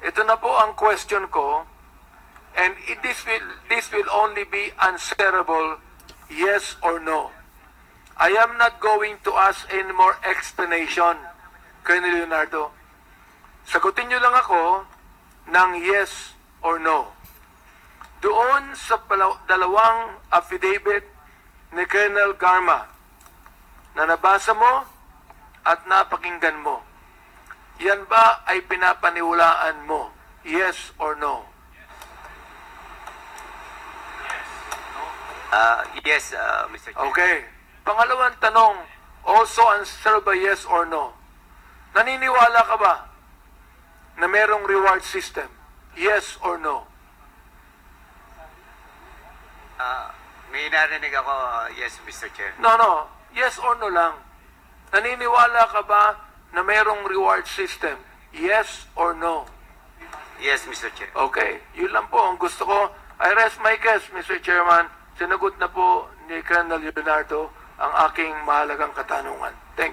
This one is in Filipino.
Ito na po ang question ko, and this will only be answerable yes or no. I am not going to ask any more explanation, Colonel Leonardo. Sagutin niyo lang ako ng yes or no. Doon sa dalawang affidavit ni Colonel Garma na nabasa mo at napakinggan mo, yan ba ay pinapaniwalaan mo? Yes or no? Yes, Mr. Chair. Okay. Pangalawang tanong, also answer by yes or no. Naniniwala ka ba na merong reward system? Yes or no? May narinig ako, yes, Mr. Chair. No. Yes or no lang. Naniniwala ka ba na merong reward system? Yes or no? Yes, Mr. Chair. Okay. Yun lang po ang gusto ko. I rest my case, Mr. Chairman. Sinagot na po ni Colonel Leonardo ang aking mahalagang katanungan. Thank you.